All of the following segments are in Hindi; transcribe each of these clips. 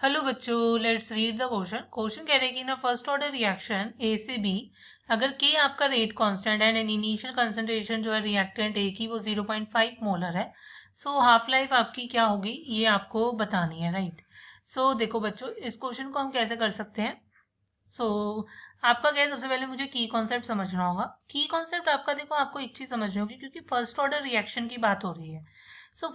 हेलो बच्चों, let's read the question. Question कह रहे हैं कि ना फर्स्ट ऑर्डर रिएक्शन ए से बी, अगर के आपका रेट कांस्टेंट है एंड इनिशियल कंसंट्रेशन जो है रिएक्टेंट ए की वो 0.5 मोलर है, सो हाफ लाइफ आपकी क्या होगी ये आपको बतानी है, राइट। सो देखो बच्चों, इस क्वेश्चन को हम कैसे कर सकते हैं। आपका क्या है, सबसे पहले मुझे की कॉन्सेप्ट समझना होगा। की कॉन्सेप्ट आपका देखो, आपको एक चीज समझनी होगी क्योंकि फर्स्ट ऑर्डर रिएक्शन की बात हो रही है।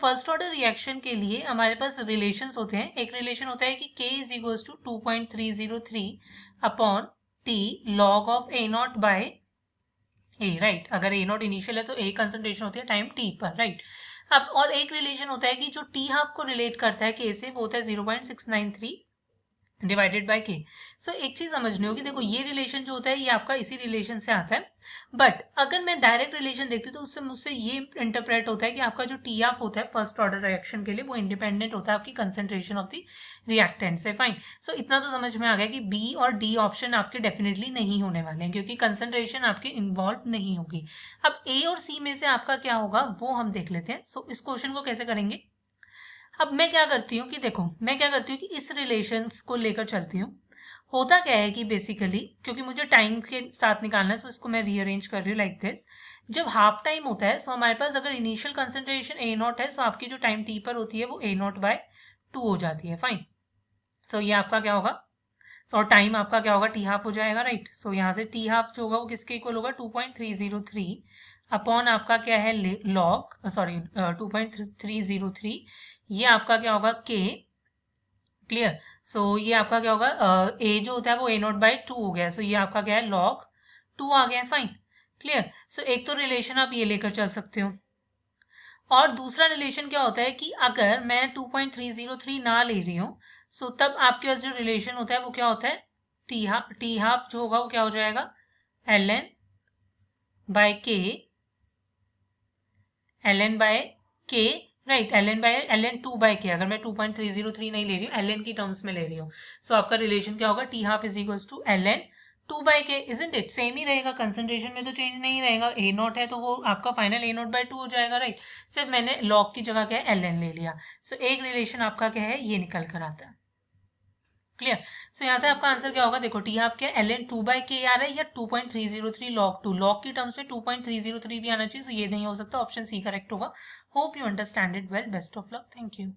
फर्स्ट ऑर्डर रिएक्शन के लिए हमारे पास रिलेशंस होते हैं। एक रिलेशन होता है कि k is equals to 2.303 upon T log of A naught by A, right. अगर ए नॉट इनिशियल है तो ए कंसंट्रेशन होती है टाइम टी पर, राइट। अब और एक रिलेशन होता है कि जो टी हाफ को रिलेट करता है के से, वो होता है 0.693 डिवाइडेड बाय के। सो एक चीज समझनी होगी, देखो ये रिलेशन जो होता है ये आपका इसी रिलेशन से आता है, बट अगर मैं डायरेक्ट रिलेशन देखती हूँ तो उससे मुझसे ये इंटरप्रेट होता है कि आपका जो टी ऑफ होता है फर्स्ट ऑर्डर रिएक्शन के लिए वो इंडिपेंडेंट होता है आपकी कंसेंट्रेशन ऑफ द रिएक्टेंट से। फाइन। इतना तो समझ में आ गया कि बी और डी ऑप्शन आपके डेफिनेटली नहीं होने वाले हैं क्योंकि कंसेंट्रेशन आपके इन्वॉल्व नहीं होगी। अब ए और सी में से आपका क्या होगा वो हम देख लेते हैं। इस क्वेश्चन को कैसे करेंगे। अब मैं क्या करती हूँ कि देखो, मैं क्या करती हूँ कि इस रिलेशंस को लेकर चलती हूँ। होता क्या है कि बेसिकली क्योंकि मुझे टाइम के साथ निकालना है, सो इसको मैं रीअरेंज कर रही हूँ लाइक दिस। जब हाफ टाइम होता है सो हमारे पास अगर इनिशियल कंसेंट्रेशन ए नॉट है, सो आपकी जो टाइम टी पर होती है वो ए नॉट बाय 2 हो जाती है। फाइन। ये आपका क्या होगा, और टाइम आपका क्या होगा, टी हाफ हो जाएगा, राइट। यहाँ से टी हाफ जो होगा वो किसके इक्वल होगा, 2.303 अपॉन आपका क्या है लॉग, सॉरी 2.303, ये आपका क्या होगा के। क्लियर। ये आपका क्या होगा, ए जो होता है वो ए नॉट बाई 2 हो गया, ये आपका क्या है लॉग 2 आ गया है। फाइन। क्लियर। एक तो रिलेशन आप ये लेकर चल सकते हो, और दूसरा रिलेशन क्या होता है कि अगर मैं 2.303 ना ले रही हूँ, तब आपके पास जो रिलेशन होता है वो क्या होता है, टी हाफ जो होगा वो क्या हो जाएगा, एल एन बाय के, एल एन बाय के, राइट। एल एन 2/k, अगर मैं 2.303 नहीं ले रही हूँ, एल एन की टर्म्स में ले रही हूँ। आपका रिलेशन क्या होगा, T half is equals to L N 2/k, isn't it. Same ही रहेगा, कंसंट्रेशन में तो चेंज नहीं रहेगा। ए नॉट है तो वो आपका फाइनल ए नॉट बाय 2 हो जाएगा, राइट। सिर्फ मैंने लॉग की जगह क्या है एल एन ले लिया। एक रिलेशन आपका क्या है ये निकल कर आता है। क्लियर। यहाँ से आपका आंसर क्या होगा, देखो टी हाफ क्या एल एन 2/k आ रहा है या 2.303 लॉग 2, लॉग की टर्म्स में 2.303 भी आना चाहिए, ये नहीं हो सकता। ऑप्शन सी करेक्ट होगा। Hope you understand it well. Best of luck. Thank you.